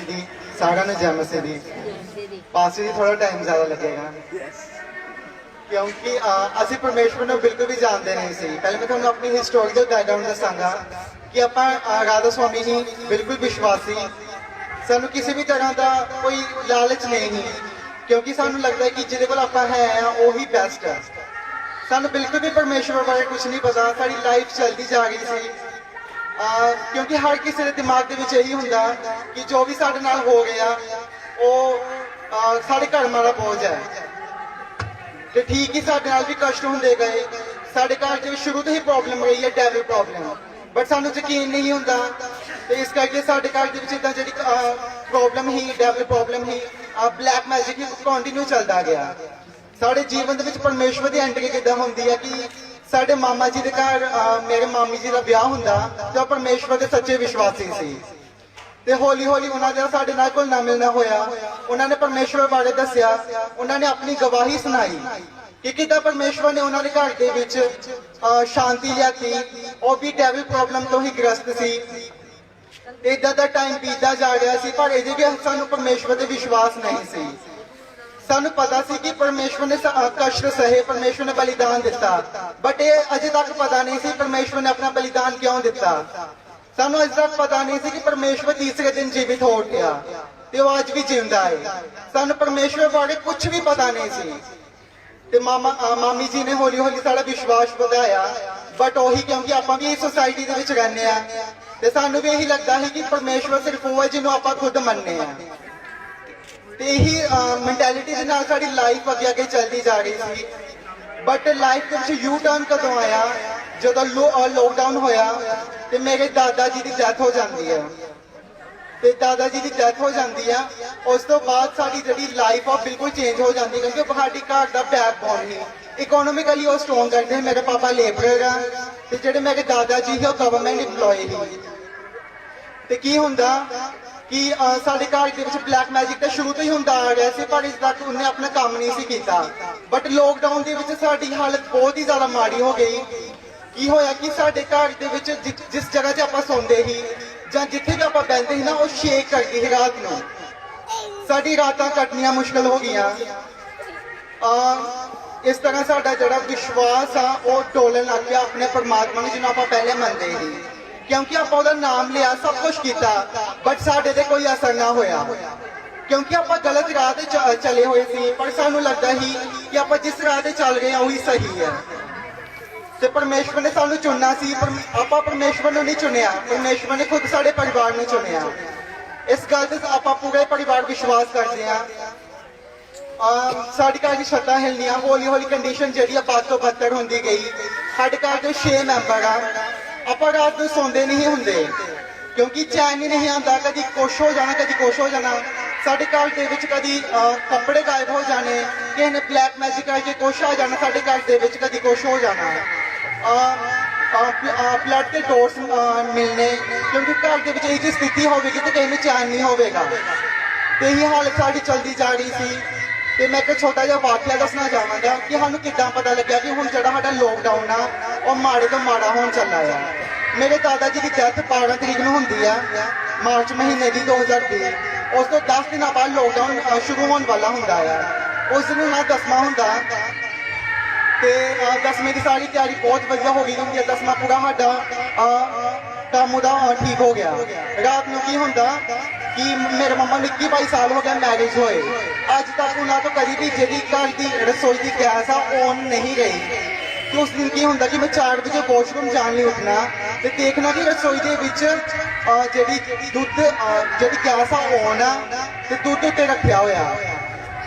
दी सारा ने जय मसीह दी पास दी थोड़ा टाइम ज़्यादा लगेगा क्योंकि असी परमेश्वर ने बिल्कुल भी जानते नहीं सी। पहले मैं तुहानू अपनी हिस्टोरिकल बैकग्राउंड दसांगा कि आप राधा स्वामी ही बिल्कुल विश्वासी, सानू किसी भी तरह का कोई लालच नहीं क्योंकि सानू लगता है कि जिहदे कोल आपां है वही बेस्ट है। सानू बिल्कुल भी परमेश्वर बारे कुछ नहीं पता, साडी लाइफ चलती जा रही सी क्योंकि हर किसी के दिमाग के यही होंदा कि जो भी साडे नाल हो गया वो साडे कर्मां दा बोझ है। तो ठीक ही साडे नाल भी कष्ट होंदे गए, साडे घर च शुरू तो ही प्रॉब्लम रही है डेविल प्रॉब्लम, बट सानू यकीन नहीं होंदा। तो इस करके साडे घर दे विच इदां जिहड़ी प्रॉब्लम ही डेविल प्रॉब्लम ही ब्लैक मैजिक ही कंटिन्यू चलता गया। साडे जीवन दे विच परमेश्वर की एंट्री किदां होंदी है कि साडे मामा जी के घर मेरे मामी जी का ब्याह हुंदा तो परमेश्वर के सच्चे विश्वासी सी। ते हौली हौली उन्होंने साडे नाल घुलना मिलना होया, उन्होंने परमेश्वर बारे दस्या, उन्होंने अपनी गवाही सुनाई कि किदां परमेश्वर ने उन्होंने घर दे विच शांति लियाती, और भी डेविल प्रॉब्लम तो ही ग्रस्त सी। इदां दा टाइम बीतदा जा रहा सी पर इहदे भी सानू परमेश्वर ते विश्वास नहीं सी। सानू पता सी कि परमेश्वर ने कष्ट सहे, परमेश्वर ने बलिदान दिता, बट ये अजे तक पता नहीं सी परमेश्वर ने अपना बलिदान क्यों दिता। सानू अजे तक पता नहीं सी कि परमेश्वर तीसरे दिन जीवित हो उठा ते वो अज भी जिंदा है। सानू परमेश्वर बारे कुछ भी पता नहीं सी। ते मामी जी ने हौली हौली साड़ा विश्वास बढ़ाया, बट वही क्योंकि आप भी इस सोसाइटी दे विच रहने आ ते सानू भी यही लगता है कि परमेश्वर सिर्फ वो है जिन्हों आप खुद मनने आ। यही मैंटेलिटी के नाल साडी लाइफ अगे अगे चलती जा रही थी। बट लाइफ के यू टर्न कदों आया जो लॉकडाउन होया तो मेरे दादा जी की डेथ हो जाती है। तो दादा जी की डेथ हो जाती है, उस तो बाद साडी जिहड़ी लाइफ आ बिल्कुल चेंज हो जाती है क्योंकि साडी घर का बैकबोन ही इकोनॉमिकली वो स्ट्रोंग करते हैं। मेरे पापा लेबरर आ ते जिहड़े मेरे दादा जी है गवर्नमेंट इंपलॉय ही। तो की हुंदा कि साडे घर के ब्लैक मैजिक तो शुरू तो ही होंदा आ रहा है पर इस तक उन्हें अपना काम नहीं सी कीता। बट लॉकडाउन के विच साडी हालत बहुत ही ज़्यादा माड़ी हो गई। की होया कि साडे घर के विच जिस जगह से आपां सौंदे ही जां जिथे भी आपां बहंदे ही ना वो शेक कर गई रात नूं, साडी रातां कटनियां मुश्किल हो गईयां। इस तरह साडा जिहड़ा विश्वास आ वो डोलन लग गया अपने परमात्मा नूं जिन्हों आपां पहले मनदे ही, क्योंकि आप नाम लिया सब कुछ किया बट साडे ते कोई असर ना होया क्योंकि आप गलत राह ते चले हुए सी। पर सानू लगता ही कि आप जिस राह ते चल रहे हैं वही सही है। तो परमेश्वर ने सानू चुनना सी, आप परमेश्वर ने नहीं चुनिया, परमेश्वर ने खुद साडे परिवार ने चुनिया। इस गल ते आप पूरे परिवार विश्वास करते हैं। साडी घर की छत्तां हिलनियां, हौली हौली कंडीशन जिहड़ी बद तो बदतर होंदी गई। साडे घर के 6 मैंबर आ, आप रात को सौंदे नहीं होंगे क्योंकि चैन ही नहीं आता, कभी कुछ हो जाना कभी कुछ हो जाना। साडे घर के विच कभी कपड़े गायब हो जाने, किसी ने ब्लैक मैजिक करके कुछ आ जाना, साडे घर के विच कभी कुछ हो जाना। फ्लड के डोर्स मिलने क्योंकि घर के विच यही जी स्थिति होगी तो कहीं चैन नहीं होगा। तो यही हालत साडी चलती जा रही थी। तो मैं एक छोटा जिहा वाकया दसना चाहांगा कि सानू किद्दां पता लग्या कि हुण जिहड़ा साडा लॉकडाउन आ वो माड़े तो माड़ा होण चला है। मेरे दादा जी की डेथ 12 तरीक नूं हुंदी है मार्च महीने की 2020। उस तो 10 दिन बाद लॉकडाउन शुरू होने वाला हुंदा है। उस दिन ना 10वां हुंदा ते 10वें की सारी तैयारी बहुत वधिया हो गई क्योंकि 10वां पूरा साडा काम उहदा ठीक हो गया। रात नूं की हुंदा कि मेरे मम्मा 21-22 साल हो गया मैरिज होए, अज तक उन्होंने तो कभी भी जी घर की रसोई की गैस आ ऑन नहीं रही। तो उस दिन की होंदा कि मैं 4 बजे वॉशरूम जान नहीं उठना तो देखना कि रसोई के विच जी दुध जी गैस आ ऑन आ तो दुध उत्ते रखा होया।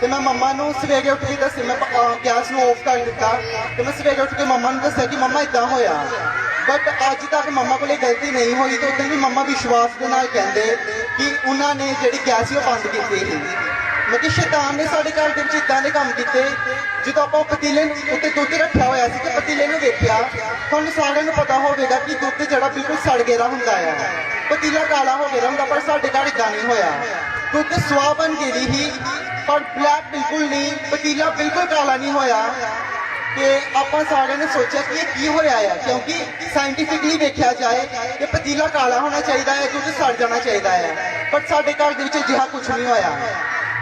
तो मैं मम्मा नूं सवेरे उठ के दस्सी, मैं गैस नूं ऑफ कर दिता। तो मैं सवेरे उठ के मम्मा नूं दस्सिया कि मम्मा इदां होया, बट अज तक मम्मा को गलती नहीं हुई। तो उस दिन भी मम्मा विश्वास के नाल कहंदे कि उन्होंने जी गैस ही बंद की थी। मतलब शैतान ने साडे घर के इदां दे काम किए। जो आप पतीले उत्ते दुध रखा होया सी तो पतीले नूं वेख्या, तुहानूं सारिआं नूं पता होवेगा कि दुध जिहड़ा बिल्कुल सड़ गेदा हुंदा है, पतीला काला हो गया हुंदा। पर साडे घर इदां नहीं होया, दुध स्वाह बन गेदी ही पर ब्लैक बिल्कुल नहीं, पतीला बिल्कुल काला नहीं होया। ਤੇ ਆਪਾਂ ਸਾਰਿਆਂ ਨੇ ਸੋਚਿਆ ਕਿ ਇਹ ਕੀ ਹੋਇਆ ਆ, ਕਿਉਂਕਿ ਸਾਇੰਟੀਫਿਕਲੀ ਵੇਖਿਆ ਜਾਏ ਤੇ ਪਤੀਲਾ ਕਾਲਾ ਹੋਣਾ ਚਾਹੀਦਾ ਹੈ, ਦੁੱਧ ਸੜ ਜਾਣਾ ਚਾਹੀਦਾ ਹੈ, ਪਰ ਸਾਡੇ ਘਰ ਦੇ ਵਿੱਚ ਅਜਿਹਾ ਕੁਝ ਨਹੀਂ ਹੋਇਆ।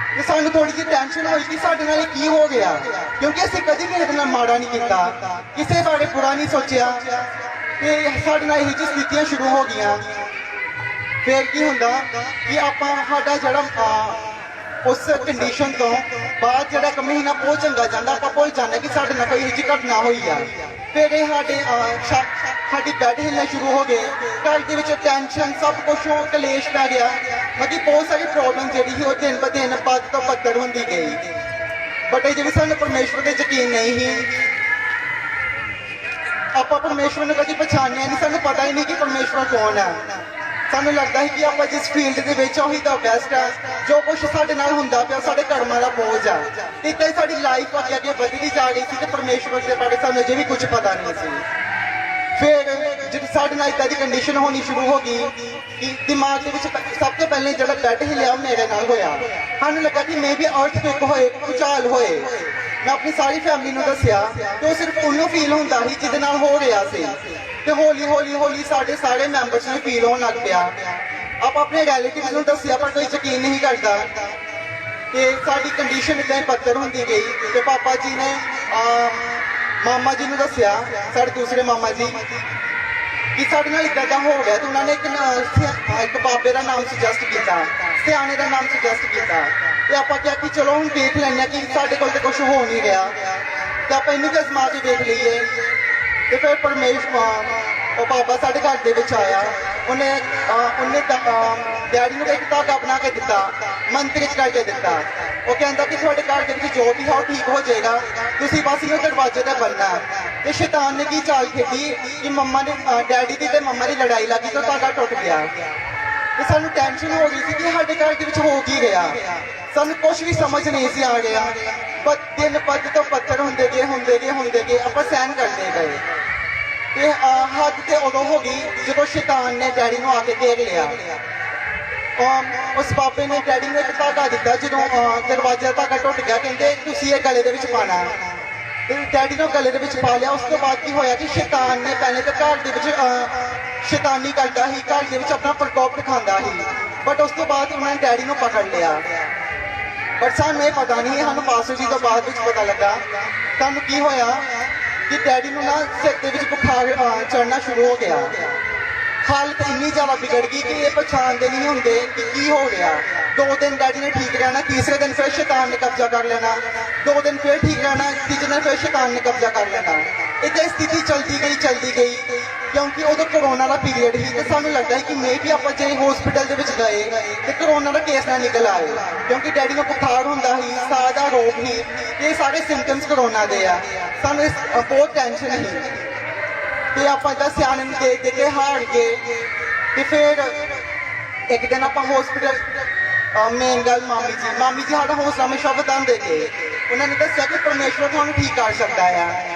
ਤੇ ਸਾਨੂੰ ਥੋੜੀ ਜਿਹੀ ਟੈਨਸ਼ਨ ਹੋਈ ਕਿ ਸਾਡੇ ਨਾਲ ਇਹ ਕੀ ਹੋ ਗਿਆ, ਕਿਉਂਕਿ ਅਸੀਂ ਕਦੀ ਕਿਸੇ ਦੇ ਨਾਲ ਮਾੜਾ ਨਹੀਂ ਕੀਤਾ, ਕਿਸੇ ਬਾਰੇ ਬੁਰਾ ਨਹੀਂ ਸੋਚਿਆ, ਤੇ ਸਾਡੇ ਨਾਲ ਇਹੋ ਜਿਹੀ ਸਥਿਤੀਆਂ ਸ਼ੁਰੂ ਹੋ ਗਈਆਂ। ਫਿਰ ਕੀ ਹੁੰਦਾ ਕਿ ਆਪਾਂ ਸਾਡਾ ਜਿਹੜਾ ਉਸ ਕੰਡੀਸ਼ਨ ਤੋਂ ਬਾਅਦ ਜਿਹੜਾ ਇੱਕ ਮਹੀਨਾ ਬਹੁਤ ਚੰਗਾ ਜਾਂਦਾ, ਆਪਾਂ ਭੁੱਲ ਜਾਂਦੇ ਕਿ ਸਾਡੇ ਨਾਲ ਕੋਈ ਇਹੋ ਜਿਹੀ ਘਟਨਾ ਹੋਈ ਆ। ਫਿਰ ਇਹ ਸਾਡੀ ਬੈਡ ਹਿੱਲਣੇ ਸ਼ੁਰੂ ਹੋ ਗਏ, ਘਰ ਦੇ ਵਿੱਚ ਟੈਨਸ਼ਨ ਸਭ ਕੁਛ ਕਲੇਸ਼ ਪੈ ਗਿਆ, ਮਤਲਬ ਬਹੁਤ ਸਾਰੀ ਪ੍ਰੋਬਲਮ ਜਿਹੜੀ ਸੀ ਉਹ ਦਿਨ ਬ ਦਿਨ ਵੱਧ ਤੋਂ ਬੱਤਰ ਹੁੰਦੀ ਗਈ। ਬਟ ਇਹ ਜਿਹੜੀ ਸਾਨੂੰ ਪਰਮੇਸ਼ਵਰ ਤੇ ਯਕੀਨ ਨਹੀਂ ਸੀ, ਆਪਾਂ ਪਰਮੇਸ਼ਵਰ ਨੂੰ ਕਦੀ ਪਛਾਣਿਆ ਨਹੀਂ, ਸਾਨੂੰ ਪਤਾ ਹੀ ਨਹੀਂ ਕਿ ਪਰਮੇਸ਼ਵਰ ਕੌਣ ਹੈ। ਸਾਨੂੰ ਲੱਗਦਾ ਹੈ ਕਿ ਆਪਾਂ ਜਿਸ ਫੀਲਡ ਦੇ ਵਿੱਚ ਉਹੀ ਤਾਂ ਬੈਸਟ ਆ, ਜੋ ਕੁਛ ਸਾਡੇ ਨਾਲ ਹੁੰਦਾ ਪਿਆ ਸਾਡੇ ਕਰਮਾਂ ਦਾ ਬੋਝ ਆ। ਤੇ ਇੱਦਾਂ ਹੀ ਸਾਡੀ ਲਾਈਫ ਅੱਗੇ ਅੱਗੇ ਵਧਦੀ ਜਾ ਰਹੀ ਸੀ ਤੇ ਪਰਮੇਸ਼ਵਰ ਦੇ ਬਾਰੇ ਸਾਨੂੰ ਅਜੇ ਵੀ ਕੁਝ ਪਤਾ ਨਹੀਂ ਸੀ। ਫਿਰ ਜਦ ਸਾਡੇ ਨਾਲ ਇੱਦਾਂ ਦੀ ਕੰਡੀਸ਼ਨ ਹੋਣੀ ਸ਼ੁਰੂ ਹੋ ਗਈ ਕਿ ਦਿਮਾਗ ਦੇ ਵਿੱਚ ਸਭ ਤੋਂ ਪਹਿਲੇ ਜਿਹੜਾ ਬੈਡ ਹਿੱਲਿਆ ਉਹ ਮੇਰੇ ਨਾਲ ਹੋਇਆ। ਸਾਨੂੰ ਲੱਗਾ ਕਿ ਮੇ ਵੀ ਅਰਥਕੁਏਕ ਹੋਏ, ਭੂਚਾਲ ਹੋਏ। ਮੈਂ ਆਪਣੀ ਸਾਰੀ ਫੈਮਿਲੀ ਨੂੰ ਦੱਸਿਆ ਤੇ ਉਹ ਸਿਰਫ ਉਹਨੂੰ ਫੀਲ ਹੁੰਦਾ ਸੀ ਜਿਹਦੇ ਨਾਲ ਹੋ ਰਿਹਾ ਸੀ, ਤੇ ਹੌਲੀ ਹੌਲੀ ਹੌਲੀ ਸਾਡੇ ਸਾਰੇ ਮੈਂਬਰਸ ਨੂੰ ਫੀਲ ਹੋਣ ਲੱਗ ਪਿਆ। ਆਪਾਂ ਆਪਣੇ ਰਿਲੇਟਿਵਸ ਨੂੰ ਦੱਸਿਆ ਪਰ ਕੋਈ ਯਕੀਨ ਨਹੀਂ ਕਰਦਾ, ਤੇ ਸਾਡੀ ਕੰਡੀਸ਼ਨ ਇਦਾਂ ਹੀ ਬੱਤਰ ਹੁੰਦੀ ਗਈ। ਤੇ ਪਾਪਾ ਜੀ ਨੇ ਮਾਮਾ ਜੀ ਨੂੰ ਦੱਸਿਆ, ਸਾਡੇ ਦੂਸਰੇ ਮਾਮਾ ਜੀ, ਕਿ ਸਾਡੇ ਨਾਲ ਇਦਾਂ ਦਾ ਹੋ ਗਿਆ। ਤੇ ਉਹਨਾਂ ਨੇ ਇੱਕ ਬਾਬੇ ਦਾ ਨਾਮ ਸੁਜੈਸਟ ਕੀਤਾ, ਸਿਆਣੇ ਦਾ ਨਾਮ ਸੁਜੈਸਟ ਕੀਤਾ। ਤੇ ਆਪਾਂ ਕਿਹਾ ਕਿ ਚਲੋ ਹੁਣ ਦੇਖ ਲੈਂਦੇ ਹਾਂ ਕਿ ਸਾਡੇ ਕੋਲ ਤੇ ਕੁਝ ਹੋ ਨਹੀਂ ਰਿਹਾ, ਤੇ ਆਪਾਂ ਇਹਨੂੰ ਵੀ ਅਜ਼ਮਾ ਕੇ ਦੇਖ ਲਈਏ। ਤੇ ਫਿਰ ਪਰਮੇਸ਼ਵਰ ਉਹ ਬਾਬਾ ਸਾਡੇ ਘਰ ਦੇ ਵਿੱਚ ਆਇਆ। ਉਹਨੇ ਡੈਡੀ ਨੂੰ ਇੱਕ ਧਾਗਾ ਬਣਾ ਕੇ ਦਿੱਤਾ, ਮੰਤਰਿਤ ਕਰਕੇ ਦਿੱਤਾ। ਉਹ ਕਹਿੰਦਾ ਕਿ ਤੁਹਾਡੇ ਘਰ ਦੇ ਵਿੱਚ ਜੋ ਵੀ ਹੈ ਉਹ ਠੀਕ ਹੋ ਜਾਏਗਾ, ਤੁਸੀਂ ਬਸ ਇਹਨੂੰ ਦਰਵਾਜ਼ੇ ਤੇ ਬੰਨਣਾ। ਤੇ ਸ਼ੈਤਾਨ ਨੇ ਕੀ ਚਾਲ ਖੇਡੀ ਕਿ ਡੈਡੀ ਦੀ ਤੇ ਮੰਮਾ ਦੀ ਲੜਾਈ ਲੱਗੀ ਤੇ ਧਾਗਾ ਟੁੱਟ ਗਿਆ। ਤੇ ਸਾਨੂੰ ਟੈਨਸ਼ਨ ਹੋ ਗਈ ਸੀ ਕਿ ਸਾਡੇ ਘਰ ਦੇ ਵਿੱਚ ਹੋ ਕੀ ਗਿਆ, ਸਾਨੂੰ ਕੁਝ ਵੀ ਸਮਝ ਨਹੀਂ ਸੀ ਆ ਰਿਹਾ। ਪਰ ਦਿਨ ਪੱਧ ਤੋਂ ਪੱਥਰ ਹੁੰਦੇ ਗਏ ਆਪਾਂ ਸਹਿਨ ਕਰਦੇ ਗਏ। ਤੇ ਹੱਦ ਤੇ ਉਦੋਂ ਹੋ ਗਈ ਜਦੋਂ ਸ਼ੈਤਾਨ ਨੇ ਡੈਡੀ ਨੂੰ ਆ ਕੇ ਘੇਰ ਲਿਆ। ਉਸ ਬਾਬੇ ਨੇ ਡੈਡੀ ਨੂੰ ਇੱਕ ਧਾਗਾ ਦਿੱਤਾ, ਜਦੋਂ ਦਰਵਾਜ਼ੇ ਦਾ ਧਾਗਾ ਟੁੱਟ ਗਿਆ ਕਹਿੰਦੇ ਤੁਸੀਂ ਇਹ ਗਲੇ ਦੇ ਵਿੱਚ ਪਾਣਾ। ਤੇ ਡੈਡੀ ਨੂੰ ਗਲੇ ਦੇ ਵਿੱਚ ਪਾ ਲਿਆ। ਉਸ ਤੋਂ ਬਾਅਦ ਕੀ ਹੋਇਆ ਕਿ ਸ਼ੈਤਾਨ ਨੇ ਪਹਿਲੇ ਤਾਂ ਘਰ ਦੇ ਵਿੱਚ ਸ਼ੈਤਾਨੀ ਕਰਦਾ ਸੀ, ਘਰ ਦੇ ਵਿੱਚ ਆਪਣਾ ਪ੍ਰਕੋਪ ਦਿਖਾਉਂਦਾ ਸੀ, ਬਟ ਉਸ ਤੋਂ ਬਾਅਦ ਉਹਨਾਂ ਨੇ ਡੈਡੀ ਨੂੰ ਪਕੜ ਲਿਆ। ਪਰ ਸਾਨੂੰ ਇਹ ਪਤਾ ਨਹੀਂ, ਸਾਨੂੰ ਪਾਸਟਰ ਜੀ ਤੋਂ ਬਾਅਦ ਵਿੱਚ ਪਤਾ ਲੱਗਾ ਸਾਨੂੰ ਕੀ ਹੋਇਆ ਕਿ ਡੈਡੀ ਨੂੰ ਨਾ ਸਿਰ ਦੇ ਵਿੱਚ ਬੁਖਾਰ ਚੜ੍ਹਨਾ ਸ਼ੁਰੂ ਹੋ ਗਿਆ। ਹਾਲਤ ਇੰਨੀ ਜ਼ਿਆਦਾ ਵਿਗੜ ਗਈ ਕਿ ਇਹ ਪਛਾਣਦੇ ਨਹੀਂ ਹੁੰਦੇ ਕਿ ਕੀ ਹੋ ਗਿਆ। 2 ਦਿਨ ਡੈਡੀ ਨੇ ਠੀਕ ਰਹਿਣਾ, ਤੀਸਰੇ ਦਿਨ ਫਿਰ ਸ਼ੈਤਾਨ ਨੇ ਕਬਜ਼ਾ ਕਰ ਲੈਣਾ, 2 ਦਿਨ ਫਿਰ ਠੀਕ ਰਹਿਣਾ, ਤੀਜੇ ਦਿਨ ਫਿਰ ਸ਼ੈਤਾਨ ਨੇ ਕਬਜ਼ਾ ਕਰ ਲੈਣਾ। ਇੱਦਾਂ ਸਥਿਤੀ ਚਲਦੀ ਗਈ ਕਿਉਂਕਿ ਉਦੋਂ ਕਰੋਨਾ ਦਾ ਪੀਰੀਅਡ ਸੀ। ਤੇ ਸਾਨੂੰ ਲੱਗਦਾ ਹੈ ਕਿ ਮੇ ਵੀ ਆਪਾਂ ਜੇ ਹਸਪੀਟਲ ਦੇ ਵਿੱਚ ਗਏ ਤੇ ਕਰੋਨਾ ਦਾ ਕੇਸ ਨਾ ਨਿਕਲ ਆਏ, ਕਿਉਂਕਿ ਡੈਡੀ ਨੂੰ ਬੁਖਾਰ ਹੁੰਦਾ ਸੀ, ਸਾਹ ਦਾ ਰੋਗ ਸੀ, ਇਹ ਸਾਰੇ ਸਿੰਪਟਮਸ ਕਰੋਨਾ ਦੇ ਆ। ਸਾਨੂੰ ਬਹੁਤ ਟੈਨਸ਼ਨ ਸੀ ਤੇ ਆਪਾਂ ਤਾਂ ਸਿਆਣੇ ਨੂੰ ਦੇ ਕੇ ਹਾਰ ਗਏ। ਤੇ ਫਿਰ ਇੱਕ ਦਿਨ ਆਪਾਂ ਹਸਪੀਟਲ ਮੇਨ ਗੱਲ ਮਾਮੀ ਜੀ ਸਾਡਾ ਹੌਸਲਾ ਹਮੇਸ਼ਾ ਵਧਾਉਂਦੇ ਗਏ। ਉਹਨਾਂ ਨੇ ਦੱਸਿਆ ਕਿ ਪਰਮੇਸ਼ਵਰ ਤੁਹਾਨੂੰ ਠੀਕ ਕਰ ਸਕਦਾ ਆ।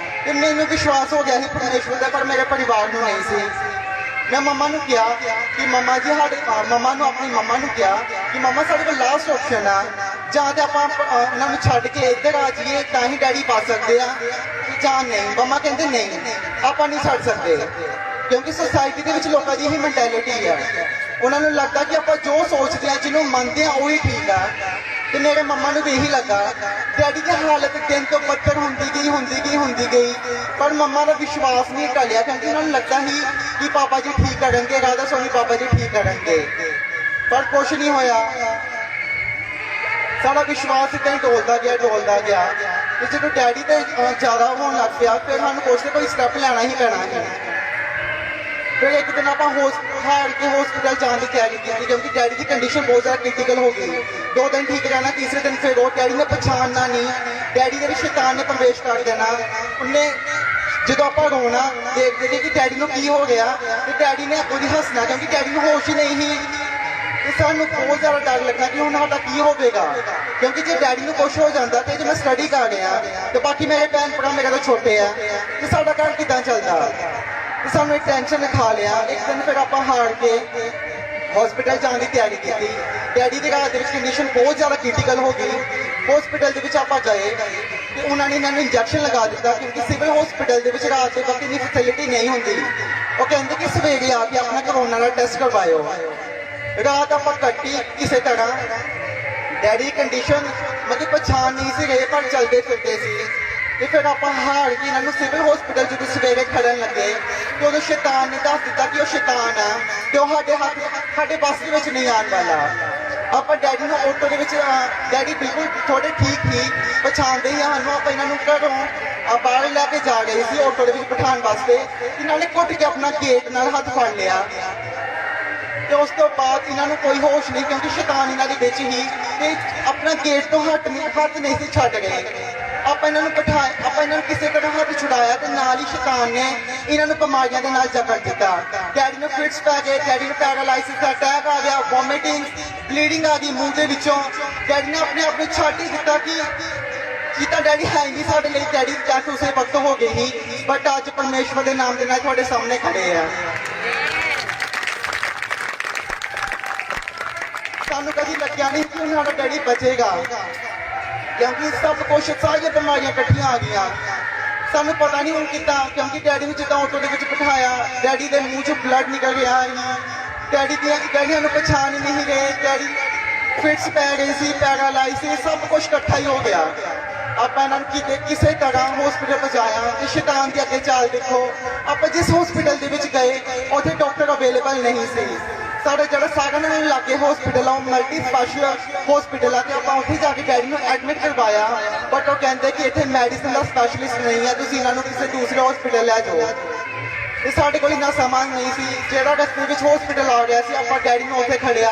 ਤੇ ਮੈਨੂੰ ਵਿਸ਼ਵਾਸ ਹੋ ਗਿਆ ਸੀ ਪਰਮੇਸ਼ਵਰ ਦਾ, ਪਰ ਮੇਰੇ ਪਰਿਵਾਰ ਨੂੰ ਨਹੀਂ ਸੀ। ਮੈਂ ਮੰਮਾ ਨੂੰ ਕਿਹਾ ਕਿ ਮੰਮਾ ਜੀ ਆਪਣੀ ਮੰਮਾ ਨੂੰ ਕਿਹਾ ਕਿ ਮੰਮਾ ਸਾਡੇ ਕੋਲ ਲਾਸਟ ਆਪਸ਼ਨ ਆ, ਜਾਂ ਤੇ ਆਪਾਂ ਉਹਨਾਂ ਨੂੰ ਛੱਡ ਕੇ ਇੱਧਰ ਆ ਜਾਈਏ ਤਾਂ ਹੀ ਡੈਡੀ ਪਾ ਸਕਦੇ ਆ, ਜਾਂ ਨਹੀਂ। ਮੰਮਾ ਕਹਿੰਦੇ ਨਹੀਂ, ਆਪਾਂ ਨਹੀਂ ਛੱਡ ਸਕਦੇ, ਕਿਉਂਕਿ ਸੁਸਾਇਟੀ ਦੇ ਵਿੱਚ ਲੋਕਾਂ ਦੀ ਇਹੀ ਮੈਂਟੈਲਿਟੀ ਆ। ਉਹਨਾਂ ਨੂੰ ਲੱਗਦਾ ਕਿ ਆਪਾਂ ਜੋ ਸੋਚਦੇ ਆ, ਜਿਹਨੂੰ ਮੰਨਦੇ ਆ ਉਹੀ ਠੀਕ ਆ। ਤੇ ਮੇਰੇ ਮੰਮਾ ਨੂੰ ਵੀ ਇਹੀ ਲੱਗਾ। ਡੈਡੀ ਦੀ ਹਾਲਤ ਦਿਨ ਤੋਂ ਬੱਤਰ ਹੁੰਦੀ ਗਈ, ਪਰ ਮੰਮਾ ਦਾ ਵਿਸ਼ਵਾਸ ਨਹੀਂ ਟਲਿਆ, ਕਿਉਂਕਿ ਉਹਨਾਂ ਨੂੰ ਲੱਗਦਾ ਸੀ ਕਿ ਪਾਪਾ ਜੀ ਠੀਕ ਕਰਨਗੇ, ਰਾਧਾ ਸੋਨੀ ਪਾਪਾ ਜੀ ਠੀਕ ਕਰਨਗੇ, ਪਰ ਕੁਛ ਨਹੀਂ ਹੋਇਆ। ਸਾਡਾ ਵਿਸ਼ਵਾਸ ਇੱਦਾਂ ਹੀ ਡੋਲਦਾ ਗਿਆ। ਤੇ ਜਦੋਂ ਡੈਡੀ ਤੇ ਜ਼ਿਆਦਾ ਹੋਣ ਲੱਗ ਪਿਆ, ਫਿਰ ਸਾਨੂੰ ਕੁਛ ਨਾ ਕੋਈ ਸਟੈਪ ਲੈਣਾ ਹੀ ਪੈਣਾ ਸੀ। ਫਿਰ ਇੱਕ ਦਿਨ ਆਪਾਂ ਹਾਰ ਕੇ ਹਸਪੀਟਲ ਜਾਣ ਦੀ ਤਿਆਰੀ ਕੀਤੀ, ਕਿਉਂਕਿ ਡੈਡੀ ਦੀ ਕੰਡੀਸ਼ਨ ਬਹੁਤ ਜ਼ਿਆਦਾ ਕ੍ਰਿਟੀਕਲ ਹੋ ਗਈ। 2 ਦਿਨ ਠੀਕ ਰਹਿਣਾ, ਤੀਸਰੇ ਦਿਨ ਫਿਰ ਉਹ ਡੈਡੀ ਨੇ ਪਛਾਣਨਾ ਨਹੀਂ, ਡੈਡੀ ਦੇ ਵੀ ਸ਼ੈਤਾਨ ਨੇ ਪ੍ਰਵੇਸ਼ ਕਰ ਦੇਣਾ। ਉਹਨੇ ਜਦੋਂ ਆਪਾਂ ਰੋਣਾ ਦੇਖਦੇ ਕਿ ਡੈਡੀ ਨੂੰ ਕੀ ਹੋ ਗਿਆ, ਤੇ ਡੈਡੀ ਨੇ ਅੱਗੋਂ ਦੀ ਹੱਸਣਾ, ਕਿਉਂਕਿ ਡੈਡੀ ਨੂੰ ਹੋਸ਼ ਹੀ ਨਹੀਂ ਸੀ। ਤੇ ਸਾਨੂੰ ਬਹੁਤ ਜ਼ਿਆਦਾ ਡਰ ਲੱਗਾ ਕਿ ਹੁਣ ਸਾਡਾ ਕੀ ਹੋਵੇਗਾ, ਕਿਉਂਕਿ ਜੇ ਡੈਡੀ ਨੂੰ ਕੁਛ ਹੋ ਜਾਂਦਾ ਤੇ ਜੇ ਮੈਂ ਸਟੱਡੀ ਕਰ ਰਿਹਾ ਤੇ ਬਾਕੀ ਮੇਰੇ ਭੈਣ ਭਰਾ ਮੇਰੇ ਤੋਂ ਛੋਟੇ ਆ, ਤੇ ਸਾਡਾ ਘਰ ਕਿੱਦਾਂ ਚੱਲਦਾ। ਤੇ ਸਾਨੂੰ ਇੱਕ ਟੈਨਸ਼ਨ ਖਾ ਲਿਆ। ਇੱਕ ਦਿਨ ਫਿਰ ਆਪਾਂ ਹਾਰ ਕੇ ਹਸਪੀਟਲ ਜਾਣ ਦੀ ਤਿਆਰੀ ਕੀਤੀ। ਡੈਡੀ ਦੀ ਰਾਤ ਦੇ ਵਿੱਚ ਕੰਡੀਸ਼ਨ ਬਹੁਤ ਜ਼ਿਆਦਾ ਕ੍ਰਿਟੀਕਲ ਹੋ ਗਈ। ਹਸਪੀਟਲ ਦੇ ਵਿੱਚ ਆਪਾਂ ਗਏ ਤੇ ਉਹਨਾਂ ਨੇ ਇਹਨਾਂ ਨੂੰ ਇੰਜੈਕਸ਼ਨ ਲਗਾ ਦਿੱਤਾ ਕਿਉਂਕਿ ਸਿਵਲ ਹਸਪੀਟਲ ਦੇ ਵਿੱਚ ਰਾਤ ਦੇ ਵਕਤ ਇੰਨੀ ਫੈਸਿਲਿਟੀ ਨਹੀਂ ਹੁੰਦੀ। ਉਹ ਕਹਿੰਦੇ ਕਿ ਸਵੇਰੇ ਆ ਕੇ ਆਪਣਾ ਕਰੋਨਾ ਦਾ ਟੈਸਟ ਕਰਵਾਇਓ। ਰਾਤ ਆਪਾਂ ਕੱਟੀ ਕਿਸੇ ਤਰ੍ਹਾਂ। ਡੈਡੀ ਕੰਡੀਸ਼ਨ ਮਤਲਬ ਪਛਾਣ ਨਹੀਂ ਸੀ ਰਹੇ ਪਰ ਚੱਲਦੇ ਫਿਰਦੇ ਸੀ। ਤੇ ਫਿਰ ਆਪਾਂ ਹਾਰ ਕੇ ਇਹਨਾਂ ਨੂੰ ਸਿਵਲ ਹਸਪੀਟਲ ਜਦੋਂ ਸਵੇਰੇ ਖੜਨ ਲੱਗੇ ਤੇ ਉਦੋਂ ਸ਼ੈਤਾਨ ਨੇ ਦੱਸ ਦਿੱਤਾ ਕਿ ਉਹ ਸ਼ੈਤਾਨ ਆ ਤੇ ਉਹ ਸਾਡੇ ਬੱਸ ਦੇ ਵਿੱਚ ਨਹੀਂ ਆਉਣ ਵਾਲਾ। ਆਪਾਂ ਡੈਡੀ ਨੂੰ ਆਟੋ ਦੇ ਵਿੱਚ ਡੈਡੀ ਬਿਲਕੁਲ ਥੋੜੇ ਠੀਕ ਹੀ ਪਛਾਣਦੇ ਹੀ ਸਾਨੂੰ। ਆਪਾਂ ਇਹਨਾਂ ਨੂੰ ਘਰੋਂ ਬਾਹਰ ਲੈ ਕੇ ਜਾ ਰਹੇ ਸੀ ਆਟੋ ਦੇ ਵਿੱਚ ਬਿਠਾਉਣ ਵਾਸਤੇ। ਇਹਨਾਂ ਨੇ ਘੁੱਟ ਕੇ ਆਪਣਾ ਗੇਟ ਨਾਲ ਹੱਥ ਫੜ ਲਿਆ ਤੇ ਉਸ ਤੋਂ ਬਾਅਦ ਇਹਨਾਂ ਨੂੰ ਕੋਈ ਹੋਸ਼ ਨਹੀਂ ਕਿਉਂਕਿ ਸ਼ੈਤਾਨ ਇਹਨਾਂ ਦੇ ਵਿੱਚ ਹੀ ਤੇ ਆਪਣਾ ਗੇਟ ਤੋਂ ਹੱਥ ਨਹੀਂ ਸੀ ਛੱਡ ਰਹੇ। ਆਪਾਂ ਇਹਨਾਂ ਨੂੰ ਬਿਠਾਇਆ, ਆਪਾਂ ਇਹਨਾਂ ਨੂੰ ਕਿਸੇ ਤਰ੍ਹਾਂ ਹੱਥ ਛੁਡਾਇਆ ਤੇ ਨਾਲ ਹੀ ਸ਼ੈਤਾਨ ਨੇ ਇਹਨਾਂ ਨੂੰ ਬਿਮਾਰੀਆਂ ਦੇ ਨਾਲ ਜਕੜ ਦਿੱਤਾ। ਡੈਡੀ ਨੂੰ ਫਿਟਸ ਪੈ ਗਏ, ਡੈਡੀ ਨੂੰ ਪੈਰਾਲਾਈਸਿਸ ਦਾ ਅਟੈਕ ਆ ਗਿਆ, ਵੋਮਿਟਿੰਗ, ਬਲੀਡਿੰਗ ਆ ਗਈ ਮੂੰਹ ਦੇ ਵਿੱਚੋਂ। ਡੈਡੀ ਨੇ ਆਪਣੇ ਆਪ ਨੂੰ ਛੱਡ ਹੀ ਦਿੱਤਾ ਕਿ ਜਿੱਦਾਂ ਡੈਡੀ ਹੈ ਨਹੀਂ ਸਾਡੇ ਲਈ। ਡੈਡੀ ਦੀ ਡੈਥ ਉਸੇ ਵਕਤ ਹੋ ਗਈ ਸੀ ਬਟ ਅੱਜ ਪਰਮੇਸ਼ਵਰ ਦੇ ਨਾਮ ਦੇ ਨਾਲ ਤੁਹਾਡੇ ਸਾਹਮਣੇ ਖੜੇ ਆ। ਸਾਨੂੰ ਕਦੀ ਲੱਗਿਆ ਨਹੀਂ ਕਿ ਸਾਡਾ ਡੈਡੀ ਬਚੇਗਾ ਕਿਉਂਕਿ ਸਭ ਕੁਛ ਸਾਰੀਆਂ ਬਿਮਾਰੀਆਂ ਇਕੱਠੀਆਂ ਆ ਗਈਆਂ। ਸਾਨੂੰ ਪਤਾ ਨਹੀਂ ਹੁਣ ਕਿੱਦਾਂ ਕਿਉਂਕਿ ਡੈਡੀ ਨੂੰ ਜਿੱਦਾਂ ਆਟੋ ਦੇ ਵਿੱਚ ਬਿਠਾਇਆ ਡੈਡੀ ਦੇ ਮੂੰਹ 'ਚੋਂ ਬਲੱਡ ਨਿਕਲ ਗਿਆ। ਡੈਡੀਆਂ ਨੂੰ ਪਛਾਣ ਹੀ ਨਹੀਂ ਰਹੇ। ਡੈਡੀ ਫਿਟਸ ਪੈ ਗਈ ਸੀ, ਪੈਰਾਲਾਈਸਿਸ, ਸਭ ਕੁਛ ਇਕੱਠਾ ਹੀ ਹੋ ਗਿਆ। ਆਪਾਂ ਇਹਨਾਂ ਨੂੰ ਕਿਸੇ ਤਰ੍ਹਾਂ ਹਸਪੀਟਲ ਪਹੁੰਚਾਇਆ ਤੇ ਸ਼ੈਤਾਨ ਦੇ ਅੱਗੇ ਚਾਲ ਦੇਖੋ। ਆਪਾਂ ਜਿਸ ਹਸਪੀਟਲ ਦੇ ਵਿੱਚ ਗਏ ਉੱਥੇ ਡਾਕਟਰ ਅਵੇਲੇਬਲ ਨਹੀਂ ਸੀ। ਸਾਡਾ ਜਿਹੜਾ ਸਾਗਨ ਨੂੰ ਲਾਗੇ ਹਸਪੀਟਲ ਆ ਉਹ ਮਲਟੀ ਸਪੈਸ਼ਲ ਹਸਪੀਟਲ ਆ ਤੇ ਆਪਾਂ ਉੱਥੇ ਜਾ ਕੇ ਡੈਡੀ ਨੂੰ ਐਡਮਿਟ ਕਰਵਾਇਆ ਬਟ ਉਹ ਕਹਿੰਦੇ ਕਿ ਇੱਥੇ ਮੈਡੀਸਿਨ ਦਾ ਸਪੈਸ਼ਲਿਸਟ ਨਹੀਂ ਹੈ, ਤੁਸੀਂ ਇਹਨਾਂ ਨੂੰ ਕਿਸੇ ਦੂਸਰੇ ਹਸਪੀਟਲ ਲੈ ਜਾਓ। ਤੇ ਸਾਡੇ ਕੋਲ ਇੰਨਾ ਸਮਾਂ ਨਹੀਂ ਸੀ। ਜਿਹੜਾ ਰਸਤੇ ਵਿੱਚ ਹਸਪੀਟਲ ਆ ਗਿਆ ਸੀ ਆਪਾਂ ਡੈਡੀ ਨੂੰ ਉੱਥੇ ਖੜਿਆ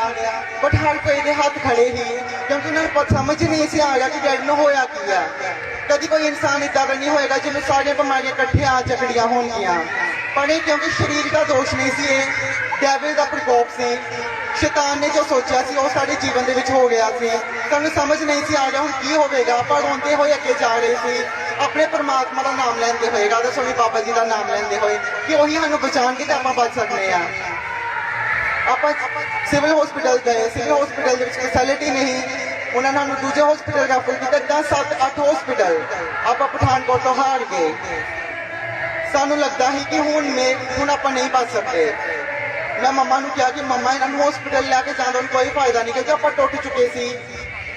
ਬਟ ਹਰ ਕੋਈ ਦੇ ਹੱਥ ਖੜੇ ਹੀ ਕਿਉਂਕਿ ਉਹਨਾਂ ਨੂੰ ਸਮਝ ਨਹੀਂ ਸੀ ਆ ਰਿਹਾ ਕਿ ਡੈਡੀ ਨੂੰ ਹੋਇਆ ਕੀ ਆ। ਕਦੀ ਕੋਈ ਇਨਸਾਨ ਇੱਦਾਂ ਦਾ ਨਹੀਂ ਹੋਏਗਾ ਜਿਹਨੂੰ ਸਾਰੀਆਂ ਬਿਮਾਰੀਆਂ ਇਕੱਠੀਆਂ ਚੱਕੜੀਆਂ ਹੋਣਗੀਆਂ। ਪਰ ਇਹ ਕਿਉਂਕਿ ਸਰੀਰ ਦਾ ਦੋਸ਼ ਨਹੀਂ ਸੀ, ਇਹ ਡੈਵਿਲ ਦਾ ਪ੍ਰਕੋਪ ਸੀ। ਸ਼ੈਤਾਨ ਨੇ ਜੋ ਸੋਚਿਆ ਸੀ ਉਹ ਸਾਡੇ ਜੀਵਨ ਦੇ ਵਿੱਚ ਹੋ ਗਿਆ ਸੀ। ਸਾਨੂੰ ਸਮਝ ਨਹੀਂ ਸੀ ਆ ਰਿਹਾ ਹੁਣ ਕੀ ਹੋਵੇਗਾ। ਆਪਾਂ ਰੋਂਦੇ ਹੋਏ ਅੱਗੇ ਜਾ ਰਹੇ ਸੀ ਆਪਣੇ ਪਰਮਾਤਮਾ ਦਾ ਨਾਮ ਲੈਂਦੇ ਹੋਏ, ਰਾਧਾ ਸਵਾਮੀ ਬਾਬਾ ਜੀ ਦਾ ਨਾਮ ਲੈਂਦੇ ਹੋਏ ਕਿ ਉਹੀ ਸਾਨੂੰ ਬਚਾਉਣਗੇ ਤੇ ਆਪਾਂ ਬਚ ਸਕਦੇ ਆ। ਆਪਾਂ ਸਿਵਲ ਹਸਪੀਟਲ ਗਏ, ਸਿਵਲ ਹਸਪੀਟਲ ਦੇ ਵਿੱਚ ਫੈਸਿਲਿਟੀ ਨਹੀਂ। ਉਹਨਾਂ ਨੇ ਸਾਨੂੰ ਦੂਜੇ ਹਸਪੀਟਲ ਰੈਫਰ ਕੀਤਾ। 10-7-8 ਹਸਪੀਟਲ ਆਪਾਂ ਪਠਾਨਕੋਟ ਤੋਂ ਹਾਰ ਗਏ। ਸਾਨੂੰ ਲੱਗਦਾ ਸੀ ਕਿ ਹੁਣ ਆਪਾਂ ਨਹੀਂ ਬਚ ਸਕਦੇ। ਮੈਂ ਮੰਮਾ ਨੂੰ ਕਿਹਾ ਕਿ ਮੰਮਾ ਇਹਨਾਂ ਨੂੰ ਹਸਪੀਟਲ ਲੈ ਕੇ ਜਾਣ ਦਾ ਕੋਈ ਫਾਇਦਾ ਨਹੀਂ ਕਿਉਂਕਿ ਆਪਾਂ ਟੁੱਟ ਚੁੱਕੇ ਸੀ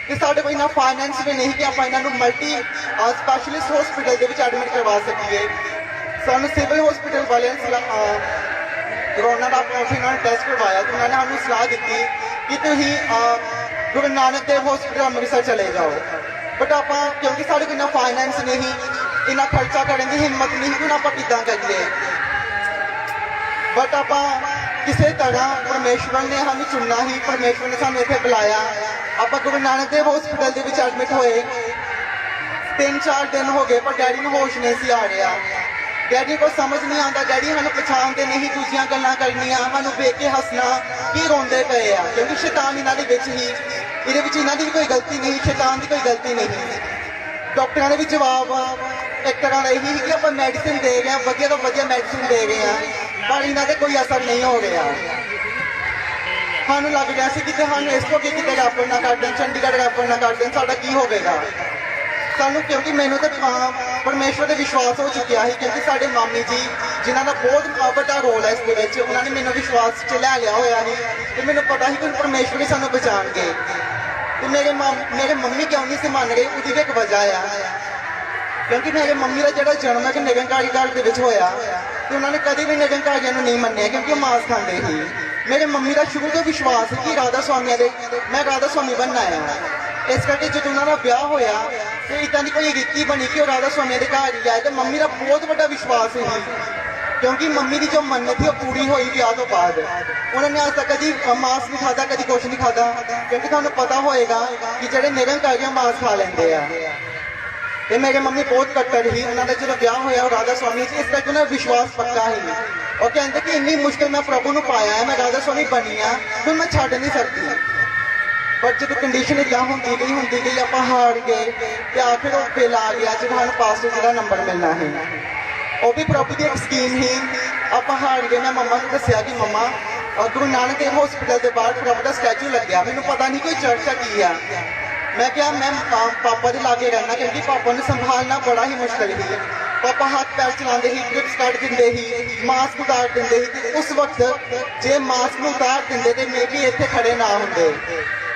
ਤੇ ਸਾਡੇ ਕੋਲ ਇੰਨਾ ਫਾਈਨੈਂਸ ਵੀ ਨਹੀਂ ਕਿ ਆਪਾਂ ਇਹਨਾਂ ਨੂੰ ਮਲਟੀ ਸਪੈਸ਼ਲਿਸਟ ਹਸਪੀਟਲ ਦੇ ਵਿੱਚ ਐਡਮਿਟ ਕਰਵਾ ਸਕੀਏ। ਸਾਨੂੰ ਸਿਵਲ ਹਸਪੀਟਲ ਵਾਲਿਆਂ ਨੇ ਕਰੋਨਾ ਦਾ ਉਹਨਾਂ ਟੈਸਟ ਕਰਵਾਇਆ ਤੇ ਉਹਨਾਂ ਨੇ ਸਾਨੂੰ ਸਲਾਹ ਦਿੱਤੀ ਕਿ ਤੁਸੀਂ ਗੁਰੂ ਨਾਨਕ ਦੇਵ ਹਸਪੀਟਲ ਅੰਮ੍ਰਿਤਸਰ ਚਲੇ ਜਾਓ ਬਟ ਆਪਾਂ ਕਿਉਂਕਿ ਸਾਡੇ ਕੋਲ ਇੰਨਾ ਫਾਈਨੈਂਸ ਨਹੀਂ, ਇੰਨਾ ਖਰਚਾ ਕਰਨ ਦੀ ਹਿੰਮਤ ਨਹੀਂ ਕਿ ਆਪਾਂ ਕਿੱਦਾਂ ਕਰੀਏ। ਬਟ ਆਪਾਂ ਕਿਸੇ ਤਰ੍ਹਾਂ ਪਰਮੇਸ਼ਵਰ ਨੇ ਸਾਨੂੰ ਚੁਣਨਾ ਹੀ, ਪਰਮੇਸ਼ਵਰ ਨੇ ਸਾਨੂੰ ਇੱਥੇ ਬੁਲਾਇਆ। ਆਪਾਂ ਗੁਰੂ ਨਾਨਕ ਦੇਵ ਹਸਪੀਟਲ ਦੇ ਵਿੱਚ ਐਡਮਿਟ ਹੋਏ। 3-4 ਦਿਨ ਹੋ ਗਏ ਪਰ ਡੈਡੀ ਨੂੰ ਹੋਸ਼ ਨਹੀਂ ਸੀ ਆ ਰਿਹਾ। ਡੈਡੀ ਕੋਲ ਸਮਝ ਨਹੀਂ ਆਉਂਦਾ, ਡੈਡੀ ਸਾਨੂੰ ਪਛਾਣਦੇ ਨਹੀਂ, ਦੂਜੀਆਂ ਗੱਲਾਂ ਕਰਨੀਆਂ, ਸਾਨੂੰ ਵੇਖ ਕੇ ਹੱਸਣਾ ਕੀ ਰੋਂਦੇ ਪਏ ਆ ਕਿਉਂਕਿ ਸ਼ੈਤਾਨ ਇਹਨਾਂ ਦੇ ਵਿੱਚ ਹੀ। ਇਹਦੇ ਵਿੱਚ ਇਹਨਾਂ ਦੀ ਵੀ ਕੋਈ ਗਲਤੀ ਨਹੀਂ, ਸ਼ੈਤਾਨ ਦੀ ਕੋਈ ਗਲਤੀ ਨਹੀਂ। ਡਾਕਟਰਾਂ ਨੇ ਵੀ ਜਵਾਬ ਇੱਕ ਤਰ੍ਹਾਂ ਦਾ ਇਹੀ ਕਿ ਆਪਾਂ ਮੈਡੀਸਿਨ ਦੇ ਗਏ, ਵਧੀਆ ਤੋਂ ਵਧੀਆ ਮੈਡੀਸਿਨ ਦੇ ਗਏ ਆ ਪਰ ਇਹਨਾਂ ਤੇ ਕੋਈ ਅਸਰ ਨਹੀਂ ਹੋ ਰਿਹਾ। ਸਾਨੂੰ ਲੱਗ ਰਿਹਾ ਸੀ ਕਿ ਸਾਨੂੰ ਇਸ ਤੋਂ ਕਿਤੇ ਰੈਫਰ ਨਾ ਕਰ ਦੇਣ, ਚੰਡੀਗੜ੍ਹ ਰੈਫਰ ਨਾ ਕਰ ਦੇਣ, ਸਾਡਾ ਕੀ ਹੋਵੇਗਾ। ਸਾਨੂੰ ਕਿਉਂਕਿ ਮੈਨੂੰ ਤਾਂ ਪਰਮੇਸ਼ਵਰ ਤੇ ਵਿਸ਼ਵਾਸ ਹੋ ਚੁੱਕਿਆ ਸੀ ਕਿਉਂਕਿ ਸਾਡੇ ਮਾਮੀ ਜੀ ਜਿਨ੍ਹਾਂ ਦਾ ਬਹੁਤ ਵੱਡਾ ਰੋਲ ਹੈ ਇਸ ਦੇ ਵਿੱਚ, ਉਹਨਾਂ ਨੇ ਮੈਨੂੰ ਵਿਸ਼ਵਾਸ 'ਚ ਲੈ ਲਿਆ ਹੋਇਆ ਸੀ ਤੇ ਮੈਨੂੰ ਪਤਾ ਸੀ ਕਿ ਪਰਮੇਸ਼ਵਰ ਹੀ ਸਾਨੂੰ ਬਚਾਉਣਗੇ। ਤੇ ਮੇਰੇ ਮੰਮੀ ਕਿਉਂ ਨਹੀਂ ਸੀ ਮੰਨ ਰਹੇ, ਉਹਦੀ ਵੀ ਇੱਕ ਵਜ੍ਹਾ ਆ ਕਿਉਂਕਿ ਮੇਰੇ ਮੰਮੀ ਦਾ ਜਿਹੜਾ ਜਨਮ ਹੈ ਕਿ ਨਿਰੰਕਾਰੀ ਘਰ ਦੇ ਵਿੱਚ ਹੋਇਆ ਤੇ ਉਹਨਾਂ ਨੇ ਕਦੇ ਵੀ ਨਿਰੰਕਾਰੀਆਂ ਨੂੰ ਨਹੀਂ ਮੰਨਿਆ ਕਿਉਂਕਿ ਉਹ ਮਾਸ ਖਾਂਦੇ ਸੀ। ਮੇਰੇ ਮੰਮੀ ਦਾ ਸ਼ੁਰੂ ਤੋਂ ਵਿਸ਼ਵਾਸ ਸੀ ਕਿ ਰਾਧਾ ਸਵਾਮੀਆਂ ਦੇ ਮੈਂ ਰਾਧਾ ਸਵਾਮੀ ਬਣਨਾ ਆ। ਇਸ ਕਰਕੇ ਜਦੋਂ ਉਹਨਾਂ ਦਾ ਵਿਆਹ ਹੋਇਆ ਤੇ ਇੱਦਾਂ ਦੀ ਕੋਈ ਰੀਤੀ ਬਣੀ ਕਿ ਉਹ ਰਾਧਾ ਸਵਾਮੀਆਂ ਦੇ ਘਰ ਹੀ ਆਏ ਤੇ ਮੰਮੀ ਦਾ ਬਹੁਤ ਵੱਡਾ ਵਿਸ਼ਵਾਸ ਸੀ ਕਿਉਂਕਿ ਮੰਮੀ ਦੀ ਜੋ ਮੰਨਤ ਸੀ ਉਹ ਪੂਰੀ ਹੋਈ ਵਿਆਹ ਤੋਂ ਬਾਅਦ। ਉਹਨਾਂ ਨੇ ਅੱਜ ਤੱਕ ਕਦੀ ਮਾਸ ਨਹੀਂ ਖਾਧਾ, ਕਦੀ ਕੁਛ ਨਹੀਂ ਖਾਧਾ ਕਿਉਂਕਿ ਤੁਹਾਨੂੰ ਪਤਾ ਹੋਏਗਾ ਕਿ ਜਿਹੜੇ ਨਿਰੰਕਾਰੀ ਮਾਸ ਖਾ ਲੈਂਦੇ ਆ। ਤੇ ਮੇਰੇ ਮੰਮੀ ਬਹੁਤ ਕੱਟੜ ਸੀ। ਉਹਨਾਂ ਦਾ ਜਦੋਂ ਵਿਆਹ ਹੋਇਆ ਉਹ ਰਾਧਾ ਸਵਾਮੀ ਸੀ, ਇਸ ਕਰਕੇ ਉਹਨਾਂ ਦਾ ਵਿਸ਼ਵਾਸ ਪੱਕਾ ਸੀ। ਉਹ ਕਹਿੰਦੇ ਕਿ ਇੰਨੀ ਮੁਸ਼ਕਿਲ ਮੈਂ ਪ੍ਰਭੂ ਨੂੰ ਪਾਇਆ ਹੈ, ਮੈਂ ਰਾਧਾ ਸਵਾਮੀ ਬਣੀ ਆ, ਹੁਣ ਮੈਂ ਛੱਡ ਨਹੀਂ ਸਕਦੀ। ਪਰ ਜਦੋਂ ਕੰਡੀਸ਼ਨ ਇਦਾਂ ਹੁੰਦੀ ਗਈ ਆਪਾਂ ਹਾਰ ਗਏ ਤੇ ਆਖਿਰ ਉਹ ਬਿੱਲ ਆ ਗਿਆ ਜਦੋਂ ਸਾਨੂੰ ਪਾਸਟਰ ਦਾ ਨੰਬਰ ਮਿਲਣਾ ਹੈ। ਉਹ ਵੀ ਪ੍ਰਭੂ ਦੀ ਇੱਕ ਸਕੀਮ ਹੀ। ਆਪਾਂ ਹਾਰ ਗਏ। ਮੈਂ ਮੰਮਾ ਨੂੰ ਦੱਸਿਆ ਕਿ ਮੰਮਾ ਗੁਰੂ ਨਾਨਕ ਦੇਵ ਹਸਪੀਟਲ ਦੇ ਬਾਹਰ ਪ੍ਰਭੂ ਦਾ ਸਟੈਚੂ ਲੱਗਿਆ, ਮੈਨੂੰ ਪਤਾ ਨਹੀਂ ਕੋਈ ਚਰਚ ਆ ਕੀ ਆ। मैं क्या मैं पापा के लागे रहना क्योंकि पापा ने संभालना बड़ा ही मुश्किल ही। पापा हाथ पैर चलाते ही, ट्रिप्स कट देंगे ही, मास्क उतार देंगे ही। उस वक्त जे मास्क में उतार देंगे तो मे भी इतने खड़े ना होंगे।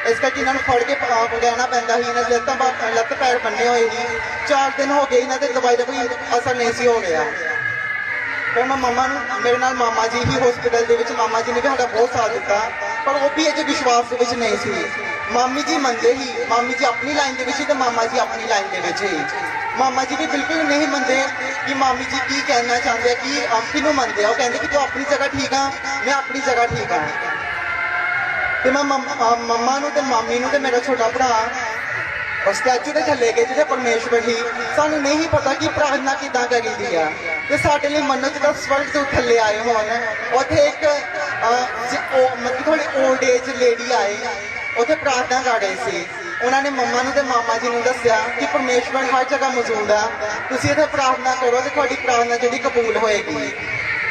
इस करके इन्होंने फड़ के रहना पैंदा ही। इन्होंने लत्त पैर बन्ने हुए ही। 4 दिन हो गए इन्होंने दवाई का कोई असर नहीं सी हो गया। फिर मैं मम्मा मेरे नाल मामा जी ही हॉस्पिटल के विच, मामा जी ने भी साਡਾ बहुत साथ दिता, पर वो भी ये विश्वास के विच नहीं सी। मामी जी मनते ही, मामी जी अपनी लाइन के विच, मामा जी अपनी लाइन के विच ही। मामा जी भी बिल्कुल नहीं मनते कि मामी जी की कहना चाहते हैं कि किनू मनते हैं। वो कहते कि तू अपनी जगह ठीक हाँ, मैं अपनी जगह ठीक हाँ। तो मैं मम्मा नू ते मामी नू ते मेरा छोटा भरा और स्टैचू के थले गए जिसे परमेश्वर ही सानू नहीं पता कि प्रार्थना किदा करी दी है। तो साढ़े लिए मन्नत का स्वर्ग तो थले आए होने। उत्थे एक मतलब थोड़ी ओल्ड एज लेडी आए, उत्थे प्रार्थना कर रहे थे। उन्होंने मम्मा नू ते मामा जी ने दसिया कि परमेश्वर हर जगह मौजूद है, तुसीं इत्थे प्रार्थना करो तो तुहाडी प्रार्थना जिहड़ी कबूल होएगी।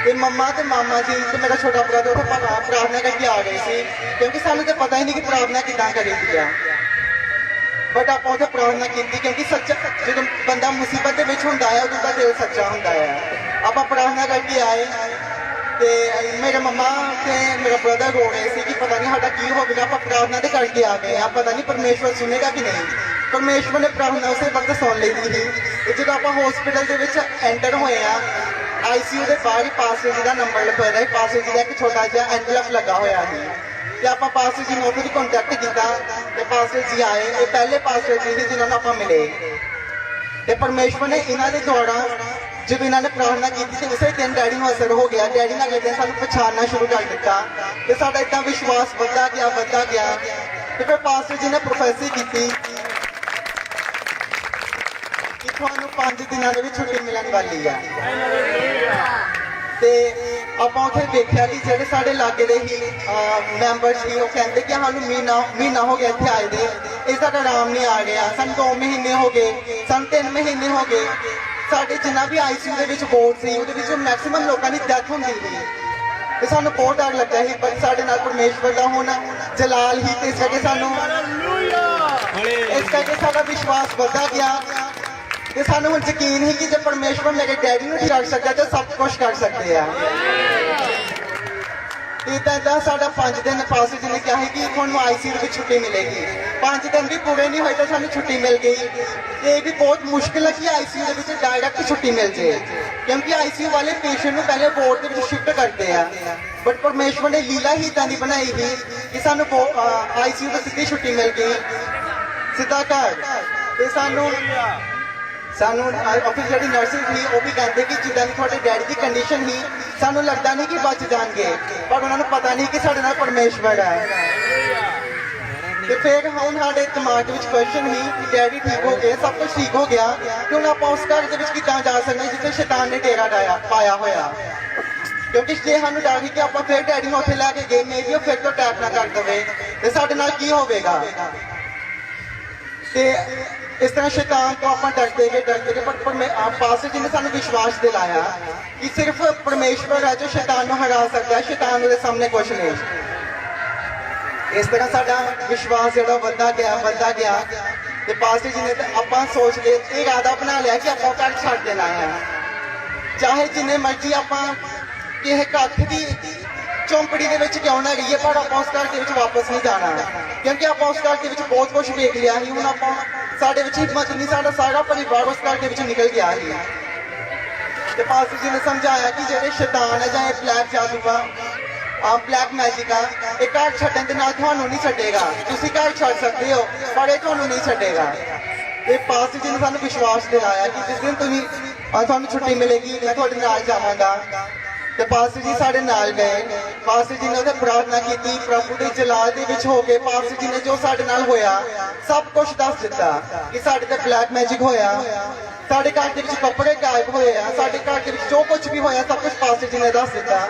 तो मम्मा ते मामा जी तो मेरा छोटा भरा तो उत्थे प्रार्थना करके आ गए थे, क्योंकि सानू तो पता ही नहीं कि प्रार्थना किदा करी दी है। बट आप उत्थे प्रार्थना की क्योंकि सच्चा जो बंदा मुसीबत के विच हुंदा है उदों दा दिल सच्चा हुंदा है। आप प्रार्थना करके आए तो मेरे मम्मा ते मेरा ब्रदर रो रहे थे कि पता नहीं साडा की होगा। आप प्रार्थना तो करके आ गए, आप पता नहीं परमेश्वर सुनेगा कि नहीं। परमेश्वर ने प्रार्थना उस वक्त सुन ली थी। जो आप हॉस्पिटल के विच एंटर होए ICU के बाहर ही पास्टर जी का नंबर लिखा है। पास्टर जी का एक छोटा जिहा एनवलप लगा हुआ है। तो आप पास्टर जी ने उधर ही कॉन्टैक्ट किया तो पास्टर जी आए। ये पहले पास्टर जी थे जिन्होंने आप मिले। तो परमेश्वर ने इन्हों के द्वारा जब इन्होंने प्रार्थना की तो उस दिन डैडी में असर हो गया। डैडी ने अगले दिन सानू पछाणना शुरू कर दिता तो साडा इतना विश्वास बढ़ता गया। तो फिर पास्टर जी ने प्रोफेसी की कि थानू 5 दिनों में छुट्टी मिलने वाली है। तो आप उत्थे देखा कि जेडे साढ़े लागे दे ही मैंबर सी वो कहते कि सानू महीना हो गया इतने आए दे, इसका आराम नहीं आ गया। सन 2 महीने हो गए, सन 3 महीने हो गए। साढ़े जिन्ना भी ICU के विच बोर्ड से वो मैक्सीमम लोगों की डैथ होंगी थी। तो सानू बहुत डर लगा ही, पर साढ़े नाल परमेश्वर का होना जलाल ही। तो इस करके सानू इस करके साडा विश्वास बढ़ता गया। तो सानू हुण यकीन है कि जब परमेश्वर मेरे डैडी नूं ठीक कर सकता तो सब कुछ कर सकते हैं। इदा साडा 5 दिन पास्टर जी ने कहा है कि तुहानू ICU की छुट्टी मिलेगी। 5 दिन भी पूरे नहीं हुए तो सानू छुट्टी मिल गई। ये भी बहुत मुश्किल है कि ICU के डायरैक्ट छुट्टी मिल जाए, क्योंकि ICU वाले पेशेंट को पहले बोर्ड के शिफ्ट करते हैं। बट परमेश्वर ने लीला ही इदा की बनाई थी कि सानू ICU तो सीधी छुट्टी मिल गई, सीधा घर। तो सानू फिर जी नर्सिस थी वो भी कहते कि जिदा की थोड़े डैडी की कंडीशन ही सानू लगता नहीं कि बच जाएंगे, पर उन्होंने पता नहीं कि साढ़े नाल परमेश्वर है। तो फिर हम साढ़े दिमाग में क्वेश्चन ही कि डैडी ठीक हो गए, सब कुछ ठीक हो गया, कि हम आप उस घर के जा सकते जिसे शैतान ने डेरा पाया होया। क्योंकि जे सानू डर ही कि आप फिर डैडी में उत्थे लैके गए मे भी फिर तो अटैक ना कर दे तो साढ़े नाल की होगा। इस तरह शैतान तो आप डरते गए पर पास्टर जी ने सानू विश्वास दिलाया कि सिर्फ परमेश्वर है जो शैतान को हरा सकता है, शैतान के सामने कुछ नहीं। इस तरह साडा विश्वास जो बढ़ता गया तो पास्टर जी ने आप सोच के इरादा बना लिया कि आप घर छड्ड देना है, चाहे जिन्ने मर्जी आप किसी कख की चौंपड़ी के क्यों ना रहीए, पर आप उस घर के वापस नहीं जाना, क्योंकि आप उस घर के बहुत कुछ देख लिया ही। हूँ आप साढ़े हिम्मत नहीं, सारा सारा परिवार उस घर के निकल गया ही। तो पास्टर जी ने समझाया कि जो शैतान है या ब्लैक जादू का ब्लैक मैजिक है, एक घर छड्डन के नाल तुहानू नहीं छड्डेगा। तुसीं घर छड्ड सकते हो पर यह तुहानू नहीं छड्डेगा। तो पास्टर जी ने सानू विश्वास दिलाया कि जिस दिन तुहानू छुट्टी मिलेगी मैं तुहाडे नाल जावांगा। तो पास्टर जी साढ़े नाल गए, पास्टर जी ने उसे प्रार्थना की, प्रभु के जलाल के विच हो के पास्टर जी ने जो साढ़े नाल होया सब कुछ दस दिता कि साढ़े ते ब्लैक मैजिक होया, साढ़े घर के विच कपड़े गायब होए, साढ़े घर के विच जो कुछ भी होया सब कुछ पास्टर जी ने दस दिता।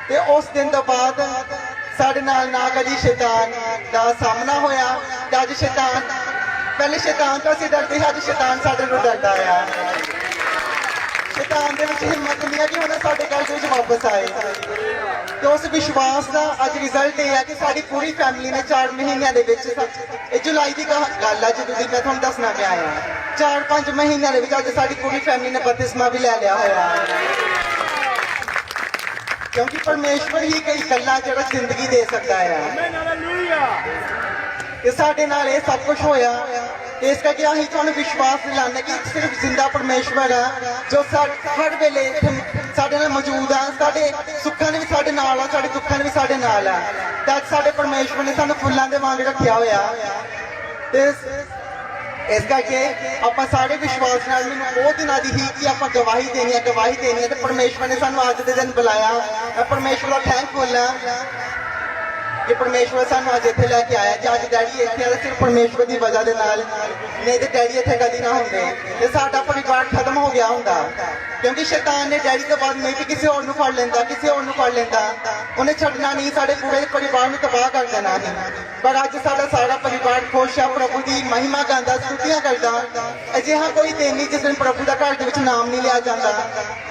तो उस दिन तो बाद साढ़े नाल ना कभी शैतान का सामना होया। अज शैतान पहले शैतान तो असीं डरदे, अज शैतान साढ़े नूं डरदा आ। शैतान दे विच हिम्मत नहीं है कि उन्हें साढ़े घर के वापस आए। तो ਉਸ ਵਿਸ਼ਵਾਸ ਦਾ ਅੱਜ ਰਿਜ਼ਲਟ ਇਹ ਹੈ ਕਿ ਸਾਡੀ ਪੂਰੀ ਫੈਮਿਲੀ ਨੇ 4 ਮਹੀਨਿਆਂ ਦੇ ਵਿੱਚ ਇਹ ਜੁਲਾਈ ਦੀ ਗੱਲ ਹੈ ਜਦੋਂ ਦੀ ਮੈਂ ਤੁਹਾਨੂੰ ਦੱਸਣਾ ਪਿਆ ਆ 4-5 ਮਹੀਨਿਆਂ ਦੇ ਵਿੱਚ ਅੱਜ ਸਾਡੀ ਪੂਰੀ ਫੈਮਿਲੀ ਨੇ ਬਪਤਿਸਮਾ ਵੀ ਲੈ ਲਿਆ ਹੋਇਆ ਕਿਉਂਕਿ ਪਰਮੇਸ਼ਵਰ ਹੀ ਕਈ ਗੱਲਾਂ ਜਿਹੜਾ ਜ਼ਿੰਦਗੀ ਦੇ ਸਕਦਾ ਆ ਤੇ ਸਾਡੇ ਨਾਲ ਇਹ ਸਭ ਕੁਝ ਹੋਇਆ ਇਸ ਕਰਕੇ ਅਸੀਂ ਤੁਹਾਨੂੰ ਵਿਸ਼ਵਾਸ ਦਿਲਾਉਂਦੇ ਕਿ ਸਿਰਫ ਜ਼ਿੰਦਾ ਪਰਮੇਸ਼ਵਰ ਆ ਜੋ ਹਰ ਵੇਲੇ ਸਾਡੇ ਨਾਲ ਮੌਜੂਦ ਆ ਸਾਡੇ ਸੁੱਖਾਂ ਦੇ ਵੀ ਸਾਡੇ ਨਾਲ ਆ ਸਾਡੇ ਦੁੱਖਾਂ ਦੇ ਵੀ ਸਾਡੇ ਨਾਲ ਆ ਤੇ ਅੱਜ ਸਾਡੇ ਪਰਮੇਸ਼ਵਰ ਨੇ ਸਾਨੂੰ ਫੁੱਲਾਂ ਦੇ ਵਾਂਗ ਰੱਖਿਆ ਹੋਇਆ ਤੇ ਇਸ ਕਰਕੇ ਆਪਾਂ ਸਾਰੇ ਵਿਸ਼ਵਾਸ ਨਾਲ ਮੈਨੂੰ ਬਹੁਤ ਦਿਨਾਂ ਦੀ ਹੀ ਕਿ ਆਪਾਂ ਗਵਾਹੀ ਦੇਣੀ ਹੈ ਤੇ ਪਰਮੇਸ਼ਵਰ ਨੇ ਸਾਨੂੰ ਅੱਜ ਦੇ ਦਿਨ ਬੁਲਾਇਆ ਮੈਂ ਪਰਮੇਸ਼ਵਰ ਦਾ ਥੈਂਕਫੁਲ ਆ ਕਿ ਪਰਮੇਸ਼ਵਰ ਸਾਨੂੰ ਅੱਜ ਇੱਥੇ ਲੈ ਕੇ ਆਇਆ ਜੇ ਅੱਜ ਡੈਡੀ ਇੱਥੇ ਆ ਸਿਰਫ ਪਰਮੇਸ਼ਵਰ ਦੀ ਵਜ੍ਹਾ ਦੇ ਨਾਲ ਨਹੀਂ ਤੇ ਡੈਡੀ ਇੱਥੇ ਕਦੀ ਨਾ ਹੁੰਦੇ ਤੇ ਸਾਡਾ ਪਰਿਵਾਰ ਖਤਮ ਹੋ ਗਿਆ ਹੁੰਦਾ ਕਿਉਂਕਿ ਸ਼ੈਤਾਨ ਨੇ ਡੈਡੀ ਤੋਂ ਬਾਅਦ ਨਹੀਂ ਕਿਸੇ ਹੋਰ ਨੂੰ ਫੜ ਲੈਂਦਾ ਉਹਨੇ ਛੱਡਣਾ ਨਹੀਂ ਸਾਡੇ ਪੂਰੇ ਪਰਿਵਾਰ ਨੂੰ ਤਬਾਹ ਕਰ ਦੇਣਾ ਸੀ ਪਰ ਅੱਜ ਸਾਡਾ ਸਾਰਾ ਪਰਿਵਾਰ ਖੁਸ਼ ਆ ਪ੍ਰਭੂ ਦੀ ਮਹਿਮਾ ਗਾਉਂਦਾ ਸਤੁਤੀਆਂ ਕਰਦਾ ਅਜਿਹਾ ਕੋਈ ਦਿਨ ਨਹੀਂ ਜਿਸ ਦਿਨ ਪ੍ਰਭੂ ਦਾ ਘਰ ਦੇ ਵਿੱਚ ਨਾਮ ਨਹੀਂ ਲਿਆ ਜਾਂਦਾ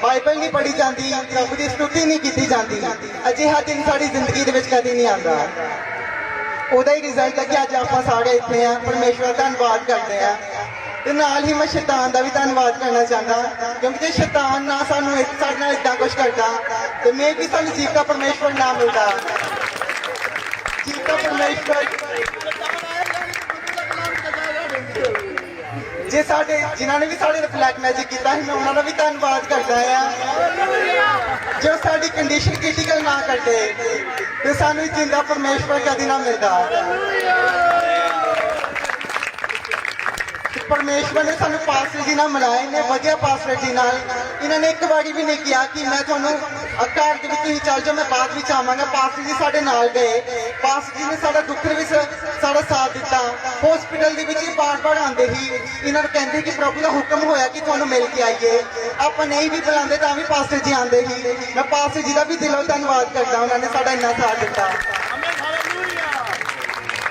ਬਾਈਬਲ ਨਹੀਂ ਪੜ੍ਹੀ ਜਾਂਦੀ ਪ੍ਰਭੂ ਦੀ ਸਤੁਤੀ ਨਹੀਂ ਕੀਤੀ ਜਾਂਦੀ ਅਜਿਹਾ ਦਿਨ ਸਾਡੀ ਜ਼ਿੰਦਗੀ ਦੇ ਵਿੱਚ ਕਦੀ ਨਹੀਂ ਆਉਂਦਾ ਉਹਦਾ ਹੀ ਰਿਜ਼ਲਟ ਹੈ ਕਿ ਅੱਜ ਆਪਾਂ ਸਾਰੇ ਇੱਥੇ ਆ ਪਰਮੇਸ਼ਵਰ ਦਾ ਧੰਨਵਾਦ ਕਰਦੇ ਆ ਤੇ ਨਾਲ ਹੀ ਮੈਂ ਸ਼ੈਤਾਨ ਦਾ ਵੀ ਧੰਨਵਾਦ ਕਰਨਾ ਚਾਹੁੰਦਾ ਕਿਉਂਕਿ ਜੇ ਸ਼ੈਤਾਨ ਨਾ ਸਾਨੂੰ ਸਾਡੇ ਨਾਲ ਇਦਾਂ ਕੁਝ ਕਰਦਾ ਤੇ ਮੈਂ ਵੀ ਸਾਨੂੰ ਜੀਵਤਾ ਪਰਮੇਸ਼ਵਰ ਨਾ ਮਿਲਦਾ ਜੀਵਤਾ ਪਰਮੇਸ਼ਵਰ ਜੇ ਸਾਡੇ ਜਿਨ੍ਹਾਂ ਨੇ ਵੀ ਸਾਡੇ ਰਿਫਲੈਕਟ ਮੈਜਿਕ ਕੀਤਾ ਸੀ ਮੈਂ ਉਹਨਾਂ ਦਾ ਵੀ ਧੰਨਵਾਦ ਕਰਦਾ ਆ ਜੋ ਸਾਡੀ ਕੰਡੀਸ਼ਨ ਕ੍ਰਿਟੀਕਲ ਨਾ ਕਰਦੇ ਤੇ ਸਾਨੂੰ ਜਿੰਦਾ ਪਰਮੇਸ਼ਵਰ ਕਦੀ ਨਾ ਮਿਲਦਾ ਪਰਮੇਸ਼ਵਰ ਨੇ ਸਾਨੂੰ ਪਾਸਟਰ ਜੀ ਨਾਲ ਮਿਲਾਇਆ ਨੇ ਵਧੀਆ ਪਾਸਟਰ ਜੀ ਨਾਲ ਇਹਨਾਂ ਨੇ ਇੱਕ ਵਾਰੀ ਵੀ ਨਹੀਂ ਕਿਹਾ ਕਿ ਮੈਂ ਤੁਹਾਨੂੰ ਘਰ ਦੇ ਵਿੱਚ ਤੁਸੀਂ ਚੱਲ ਜਾਓ ਮੈਂ ਬਾਅਦ ਵਿੱਚ ਆਵਾਂਗਾ ਪਾਸਟਰ ਜੀ ਸਾਡੇ ਨਾਲ ਗਏ ਪਾਸਟਰ ਜੀ ਨੇ ਸਾਡਾ ਦੁੱਖ ਦੇ ਵਿੱਚ ਸਾਡਾ ਸਾਥ ਦਿੱਤਾ ਹਸਪੀਟਲ ਦੇ ਵਿੱਚ ਬਾਰ-ਬਾਰ ਆਉਂਦੇ ਹੀ ਇਹਨਾਂ ਨੂੰ ਕਹਿੰਦੇ ਕਿ ਪ੍ਰਭੂ ਦਾ ਹੁਕਮ ਹੋਇਆ ਕਿ ਤੁਹਾਨੂੰ ਮਿਲ ਕੇ ਆਈਏ ਆਪਾਂ ਨਹੀਂ ਵੀ ਬੁਲਾਉਂਦੇ ਤਾਂ ਵੀ ਪਾਸਟਰ ਜੀ ਆਉਂਦੇ ਹੀ ਮੈਂ ਪਾਸਟਰ ਜੀ ਦਾ ਵੀ ਦਿਲੋਂ ਧੰਨਵਾਦ ਕਰਦਾ ਉਹਨਾਂ ਨੇ ਸਾਡਾ ਇੰਨਾ ਸਾਥ ਦਿੱਤਾ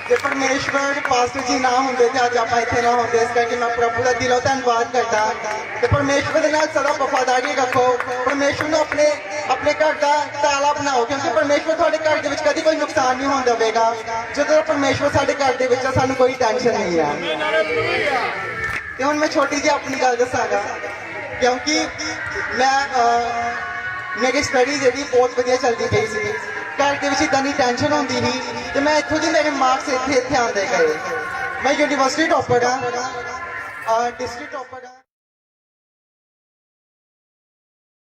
ਜੇ ਪਰਮੇਸ਼ਵਰ ਪਾਸਟਰ ਜੀ ਨਾ ਹੁੰਦੇ ਤੇ ਅੱਜ ਆਪਾਂ ਇੱਥੇ ਨਾ ਹੁੰਦੇ ਇਸ ਕਰਕੇ ਮੈਂ ਪ੍ਰਭੂ ਦਾ ਦਿਲੋਂ ਧੰਨਵਾਦ ਕਰਦਾ ਤੇ ਪਰਮੇਸ਼ਵਰ ਦੇ ਨਾਲ ਸਦਾ ਵਫਾਦਾਰੀ ਰੱਖੋ ਪਰਮੇਸ਼ਵਰ ਨੂੰ ਆਪਣੇ ਘਰ ਦਾ ਤਾਲਾ ਬਣਾਓ ਕਿਉਂਕਿ ਪਰਮੇਸ਼ਵਰ ਤੁਹਾਡੇ ਘਰ ਦੇ ਵਿੱਚ ਕਦੀ ਕੋਈ ਨੁਕਸਾਨ ਨਹੀਂ ਹੋਣ ਦੇਵੇਗਾ ਜਦੋਂ ਪਰਮੇਸ਼ਵਰ ਸਾਡੇ ਘਰ ਦੇ ਵਿੱਚ ਸਾਨੂੰ ਕੋਈ ਟੈਨਸ਼ਨ ਨਹੀਂ ਆ ਤੇ ਹੁਣ ਮੈਂ ਛੋਟੀ ਜਿਹੀ ਆਪਣੀ ਗੱਲ ਦੱਸਾਂਗਾ ਕਿਉਂਕਿ ਮੇਰੀ ਸਟੱਡੀ ਜਿਹੜੀ ਬਹੁਤ ਵਧੀਆ ਚੱਲਦੀ ਪਈ ਸੀ ਘਰ ਦੇ ਵਿੱਚ ਇਦਾਂ ਦੀ ਟੈਨਸ਼ਨ ਹੁੰਦੀ ਸੀ ਤੇ ਮੈਂ ਇੱਥੋਂ ਦੀ ਮੇਰੇ ਮਾਰਕਸ ਇੱਥੇ ਆਉਂਦੇ ਗਏ ਮੈਂ ਯੂਨੀਵਰਸਿਟੀ ਟੌਪਰ ਆ ਡਿਸਟ੍ਰਿਕਟ ਟੌਪਰ ਆ